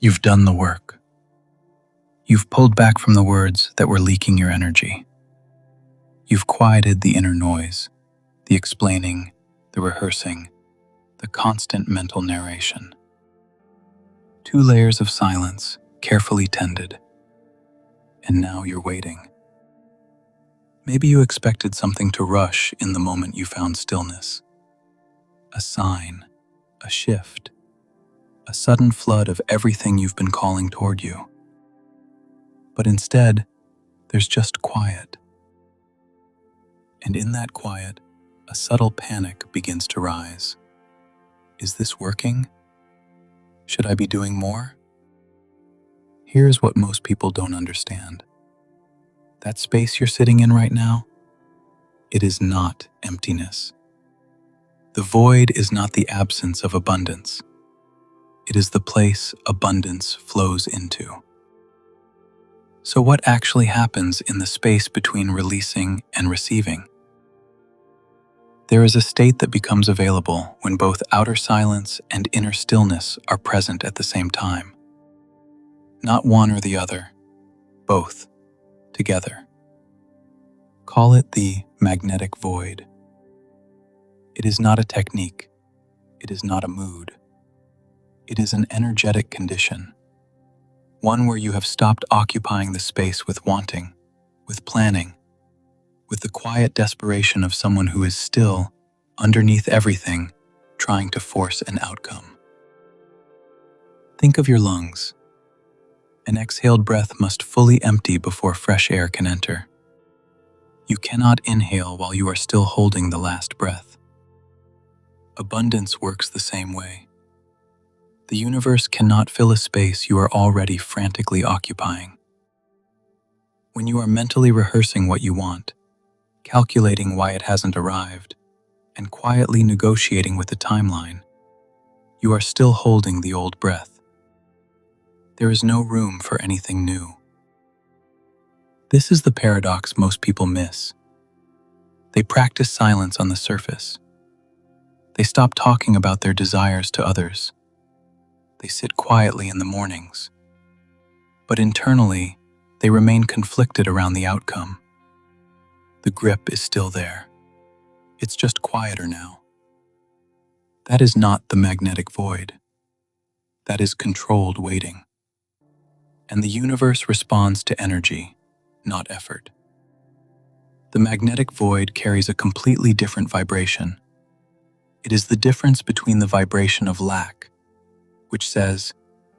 You've done the work. You've pulled back from the words that were leaking your energy. You've quieted the inner noise, the explaining, the rehearsing, the constant mental narration. 2 layers of silence, carefully tended. And now you're waiting. Maybe you expected something to rush in the moment you found stillness. A sign, a shift, a sudden flood of everything you've been calling toward you. But instead, there's just quiet. And in that quiet, a subtle panic begins to rise. Is this working? Should I be doing more? Here's what most people don't understand. That space you're sitting in right now, it is not emptiness. The void is not the absence of abundance. It is the place abundance flows into. So what actually happens in the space between releasing and receiving? There is a state that becomes available when both outer silence and inner stillness are present at the same time. Not one or the other, both, together. Call it the magnetic void. It is not a technique. It is not a mood. It is an energetic condition. One where you have stopped occupying the space with wanting, with planning, with the quiet desperation of someone who is still, underneath everything, trying to force an outcome. Think of your lungs. An exhaled breath must fully empty before fresh air can enter. You cannot inhale while you are still holding the last breath. Abundance works the same way. The universe cannot fill a space you are already frantically occupying. When you are mentally rehearsing what you want, calculating why it hasn't arrived, and quietly negotiating with the timeline, you are still holding the old breath. There is no room for anything new. This is the paradox most people miss. They practice silence on the surface. They stop talking about their desires to others. They sit quietly in the mornings. But internally, they remain conflicted around the outcome. The grip is still there. It's just quieter now. That is not the magnetic void. That is controlled waiting. And the universe responds to energy, not effort. The magnetic void carries a completely different vibration. It is the difference between the vibration of lack, which says,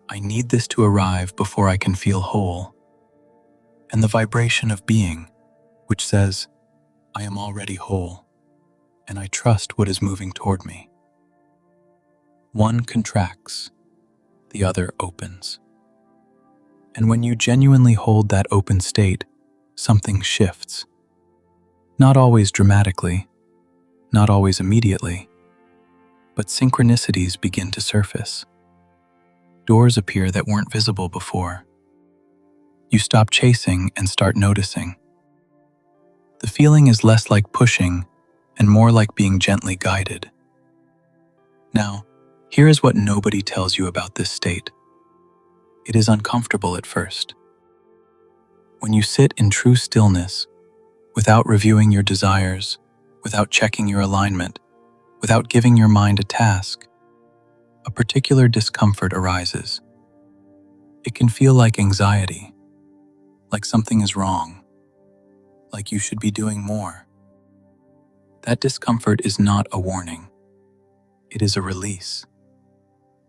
I need this to arrive before I can feel whole, and the vibration of being, which says, I am already whole, and I trust what is moving toward me. One contracts, the other opens. And when you genuinely hold that open state, something shifts. Not always dramatically, not always immediately, but synchronicities begin to surface. Doors appear that weren't visible before. You stop chasing and start noticing. The feeling is less like pushing and more like being gently guided. Now, here is what nobody tells you about this state. It is uncomfortable at first. When you sit in true stillness, without reviewing your desires, without checking your alignment, without giving your mind a task, a particular discomfort arises. It can feel like anxiety, like something is wrong, like you should be doing more. That discomfort is not a warning. It is a release.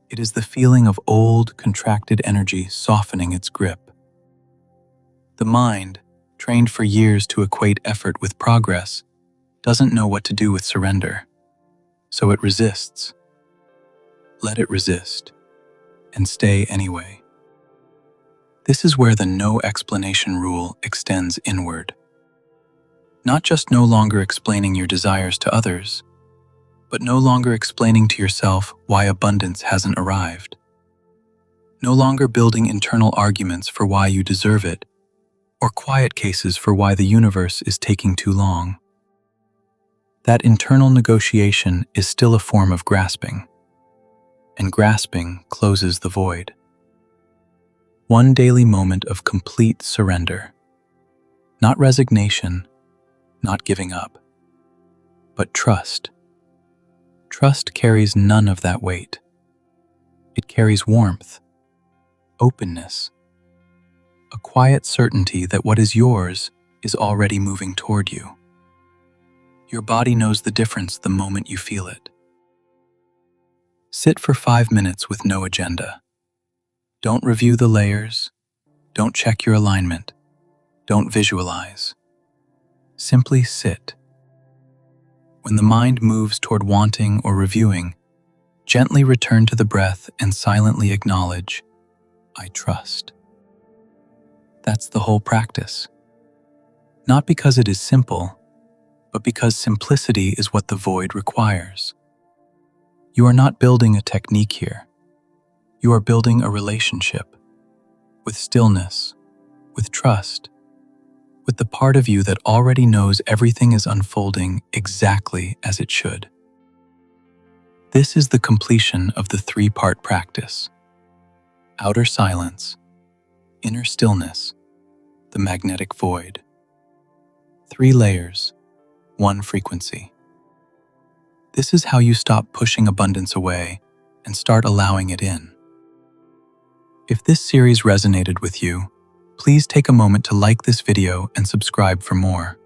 It is the feeling of old, contracted energy softening its grip. The mind, trained for years to equate effort with progress, doesn't know what to do with surrender, so it resists. Let it resist, and stay anyway. This is where the no explanation rule extends inward. Not just no longer explaining your desires to others, but no longer explaining to yourself why abundance hasn't arrived. No longer building internal arguments for why you deserve it, or quiet cases for why the universe is taking too long. That internal negotiation is still a form of grasping, and grasping closes the void. One daily moment of complete surrender. Not resignation, not giving up, but trust. Trust carries none of that weight. It carries warmth, openness, a quiet certainty that what is yours is already moving toward you. Your body knows the difference the moment you feel it. Sit for 5 minutes with no agenda. Don't review the layers. Don't check your alignment. Don't visualize. Simply sit. When the mind moves toward wanting or reviewing, gently return to the breath and silently acknowledge, I trust. That's the whole practice. Not because it is simple, but because simplicity is what the void requires. You are not building a technique here. You are building a relationship with stillness, with trust, with the part of you that already knows everything is unfolding exactly as it should. This is the completion of the 3-part practice: outer silence, inner stillness, the magnetic void. 3 layers, 1 frequency. This is how you stop pushing abundance away and start allowing it in. If this series resonated with you, please take a moment to like this video and subscribe for more.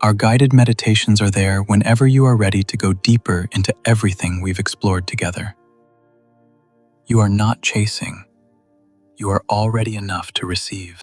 Our guided meditations are there whenever you are ready to go deeper into everything we've explored together. You are not chasing. You are already enough to receive.